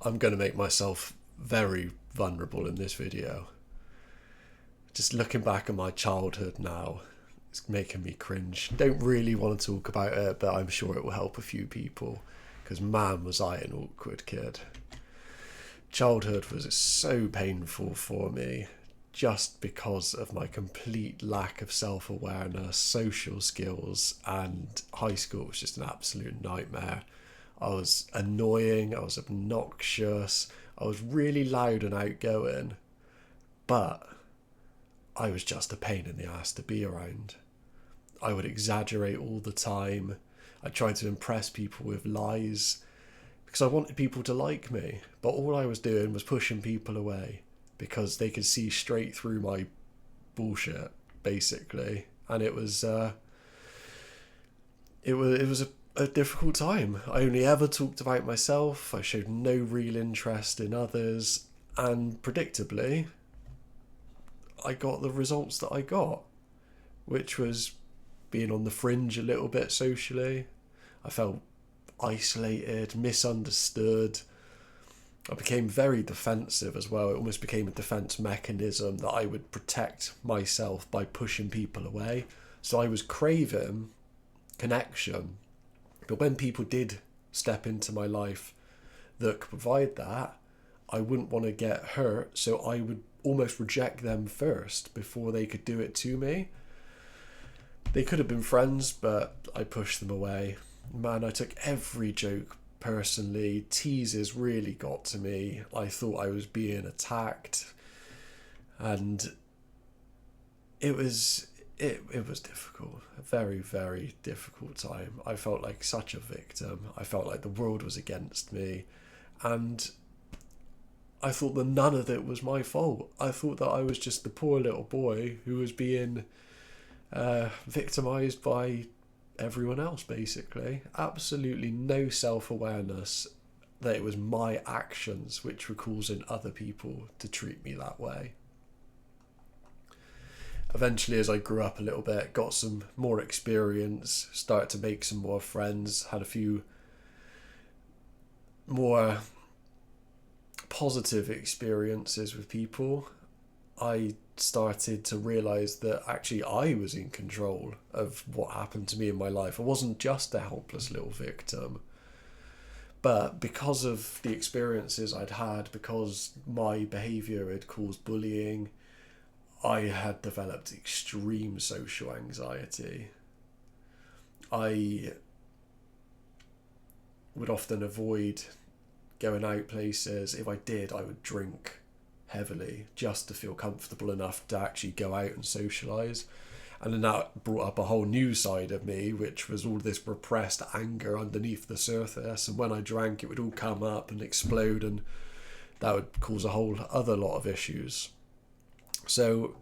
I'm going to make myself very vulnerable in this video. Just looking back at my childhood now, it's making me cringe. Don't really want to talk about it, but I'm sure it will help a few people, because man was I an awkward kid. Childhood was so painful for me just because of my complete lack of self-awareness, social skills, and high school was just an absolute nightmare. I was annoying, I was obnoxious, I was really loud and outgoing, but I was just a pain in the ass to be around. I would exaggerate all the time. I tried to impress people with lies because I wanted people to like me, but all I was doing was pushing people away because they could see straight through my bullshit, basically. And it was a difficult time. I only ever talked about myself. I showed no real interest in others, and predictably, I got the results that I got, which was being on the fringe a little bit socially. I felt isolated, misunderstood. I became very defensive as well. It almost became a defense mechanism that I would protect myself by pushing people away. So I was craving connection. But when people did step into my life that could provide that, I wouldn't want to get hurt. So I would almost reject them first before they could do it to me. They could have been friends, but I pushed them away. Man, I took every joke personally. Teases really got to me. I thought I was being attacked, and it was difficult. A very, very difficult time. I felt like such a victim. I felt like the world was against me, and I thought that none of it was my fault. I thought that I was just the poor little boy who was being victimized by everyone else, basically. Absolutely no self-awareness that it was my actions which were causing other people to treat me that way. Eventually, as I grew up a little bit, got some more experience, started to make some more friends, had a few more positive experiences with people, I started to realize that actually I was in control of what happened to me in my life. I wasn't just a helpless little victim. But because of the experiences I'd had, because my behavior had caused bullying, I had developed extreme social anxiety. I would often avoid going out places. If I did, I would drink heavily just to feel comfortable enough to actually go out and socialise. And then that brought up a whole new side of me, which was all this repressed anger underneath the surface. And when I drank, it would all come up and explode, and that would cause a whole other lot of issues. So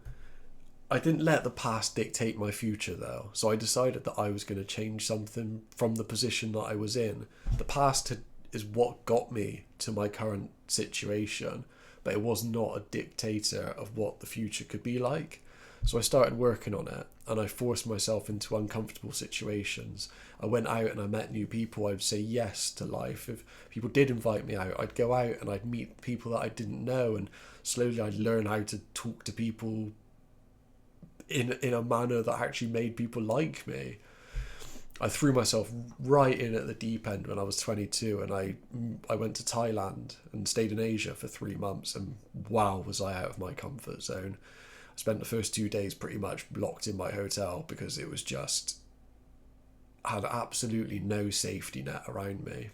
I didn't let the past dictate my future, though. So I decided that I was going to change something from the position that I was in. The past is what got me to my current situation, but it was not a dictator of what the future could be like. So I started working on it, and I forced myself into uncomfortable situations. I went out and I met new people. I'd say yes to life. If people did invite me out, I'd go out and I'd meet people that I didn't know, and slowly I'd learn how to talk to people in a manner that actually made people like me. I threw myself right in at the deep end when I was 22, and I went to Thailand and stayed in Asia for 3 months, and wow, was I out of my comfort zone. I spent the first 2 days pretty much locked in my hotel because it was just had absolutely no safety net around me.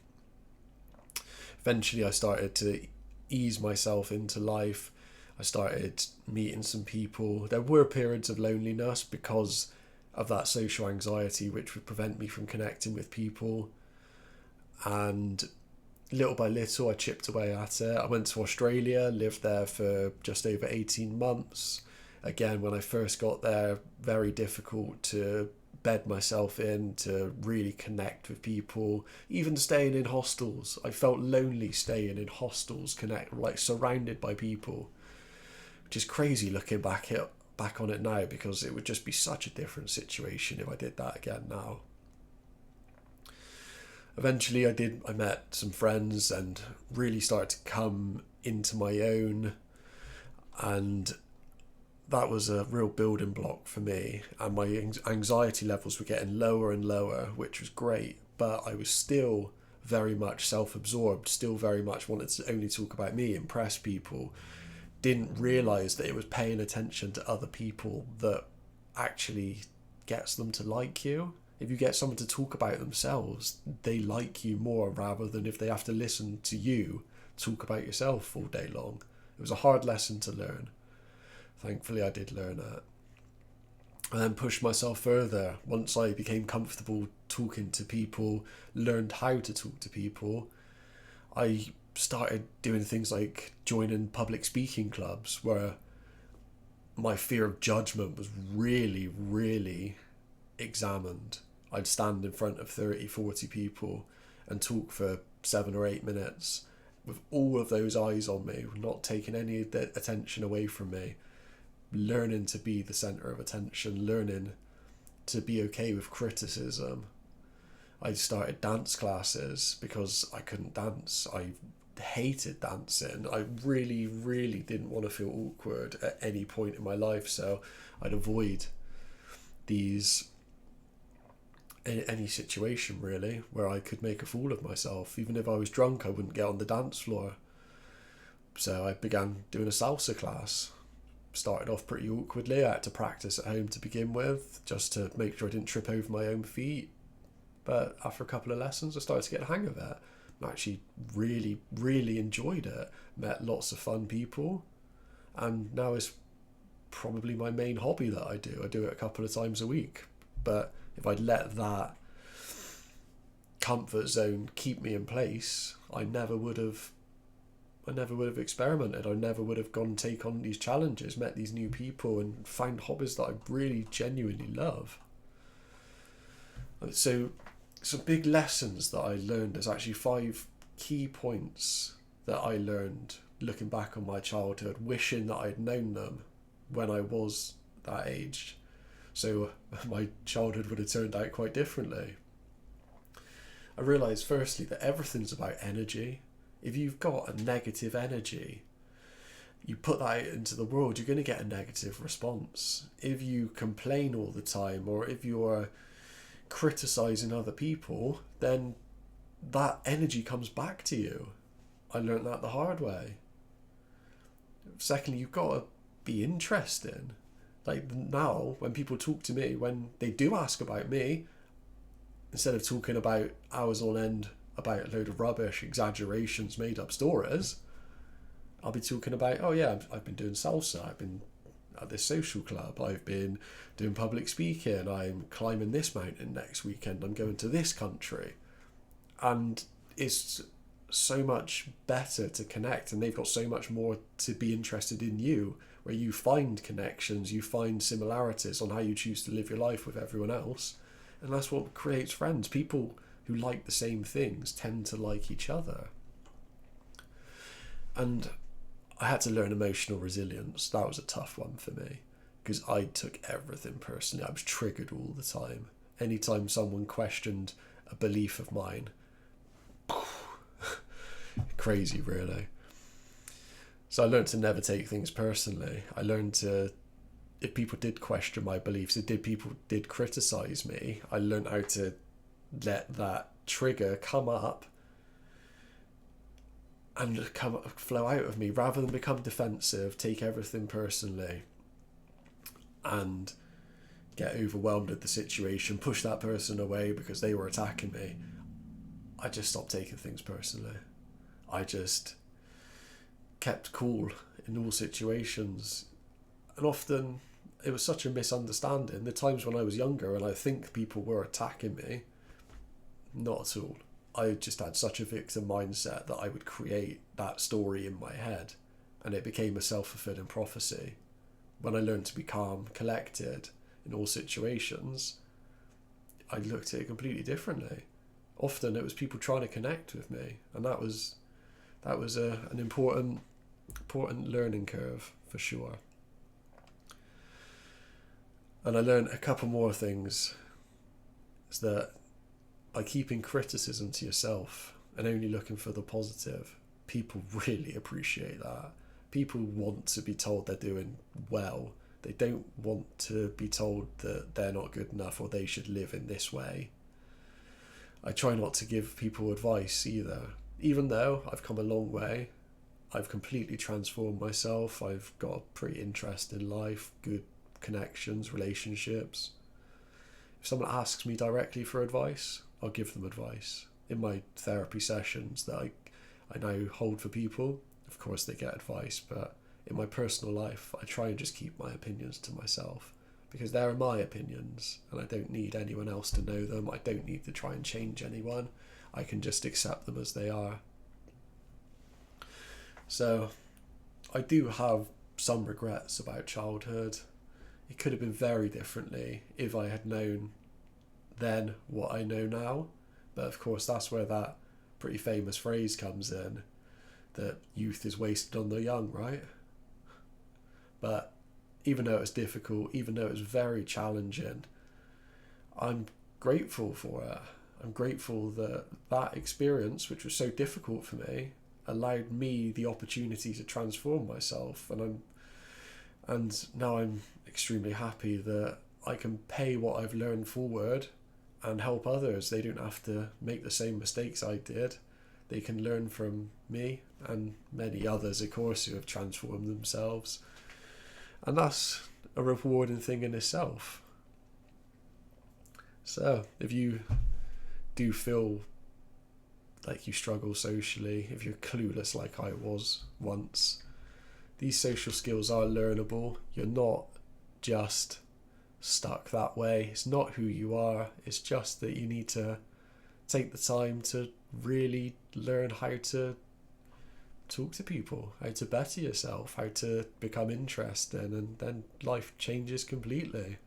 Eventually I started to ease myself into life. I started meeting some people. There were periods of loneliness because of that social anxiety, which would prevent me from connecting with people. And little by little, I chipped away at it. I went to Australia, lived there for just over 18 months. Again, when I first got there, very difficult to bed myself in, to really connect with people. Even staying in hostels, I felt lonely staying in hostels, like surrounded by people, which is crazy looking back on it now, because it would just be such a different situation if I did that again now. Eventually I met some friends and really started to come into my own, and that was a real building block for me, and my anxiety levels were getting lower and lower, which was great, but I was still very much self-absorbed, still very much wanted to only talk about me, impress people, didn't realize that it was paying attention to other people that actually gets them to like you. If you get someone to talk about themselves, they like you more, rather than if they have to listen to you talk about yourself all day long. It was a hard lesson to learn. Thankfully I did learn it. And then pushed myself further. Once I became comfortable talking to people, learned how to talk to people, I started doing things like joining public speaking clubs, where my fear of judgment was really, really examined. I'd stand in front of 30, 40 people and talk for 7 or 8 minutes with all of those eyes on me, not taking any attention away from me, learning to be the centre of attention, learning to be okay with criticism. I started dance classes because I couldn't dance. I hated dancing. I really, really didn't want to feel awkward at any point in my life, so I'd avoid any situation really where I could make a fool of myself. Even if I was drunk, I wouldn't get on the dance floor. So I began doing a salsa class. Started off pretty awkwardly. I had to practice at home to begin with, just to make sure I didn't trip over my own feet. But after a couple of lessons, I started to get the hang of it. I actually really, really enjoyed it. Met lots of fun people. And now it's probably my main hobby that I do. I do it a couple of times a week. But if I'd let that comfort zone keep me in place, I never would have experimented. I never would have gone take on these challenges, met these new people, and found hobbies that I really genuinely love. So some big lessons that I learned. There's actually 5 key points that I learned looking back on my childhood, wishing that I'd known them when I was that age. So my childhood would have turned out quite differently. I realised firstly that everything's about energy. If you've got a negative energy, you put that out into the world, you're going to get a negative response. If you complain all the time, or if you're criticising other people, then that energy comes back to you. I learned that the hard way. Secondly, you've got to be interesting. Like now, when people talk to me, when they do ask about me, instead of talking about hours on end about a load of rubbish, exaggerations, made up stories, I'll be talking about, oh yeah, I've been doing salsa, I've been at this social club, I've been doing public speaking, I'm climbing this mountain next weekend, I'm going to this country. And it's so much better to connect, and they've got so much more to be interested in you, where you find connections, you find similarities on how you choose to live your life with everyone else. And that's what creates friends. People who like the same things tend to like each other. And I had to learn emotional resilience. That was a tough one for me, because I took everything personally. I was triggered all the time. Anytime someone questioned a belief of mine, crazy really. So I learned to never take things personally. I learned to, if people did question my beliefs, if people did criticize me, I learned how to let that trigger come up and flow out of me, rather than become defensive, take everything personally, and get overwhelmed at the situation, push that person away because they were attacking me. I just stopped taking things personally. I just kept cool in all situations. And often it was such a misunderstanding. The times when I was younger and I think people were attacking me, not at all. I just had such a victim mindset that I would create that story in my head, and it became a self-fulfilling prophecy. When I learned to be calm, collected in all situations, I looked at it completely differently. Often it was people trying to connect with me, and that was an important learning curve for sure. And I learned a couple more things. Is that by keeping criticism to yourself and only looking for the positive, people really appreciate that. People want to be told they're doing well. They don't want to be told that they're not good enough or they should live in this way. I try not to give people advice either. Even though I've come a long way, I've completely transformed myself. I've got a pretty interest in life, good connections, relationships. If someone asks me directly for advice, I'll give them advice. In my therapy sessions that I now hold for people, of course they get advice, but in my personal life, I try and just keep my opinions to myself because they're my opinions and I don't need anyone else to know them. I don't need to try and change anyone. I can just accept them as they are. So I do have some regrets about childhood. It could have been very differently if I had known then what I know now. But of course, that's where that pretty famous phrase comes in, that youth is wasted on the young, right? But even though it was difficult, even though it was very challenging, I'm grateful for it. I'm grateful that that experience, which was so difficult for me, allowed me the opportunity to transform myself. And now I'm extremely happy that I can pay what I've learned forward and help others. They don't have to make the same mistakes I did. They can learn from me and many others, of course, who have transformed themselves. And that's a rewarding thing in itself. So if you do feel like you struggle socially, if you're clueless like I was once, these social skills are learnable. You're not just stuck that way. It's not who you are. It's just that you need to take the time to really learn how to talk to people, how to better yourself, how to become interesting, and then life changes completely.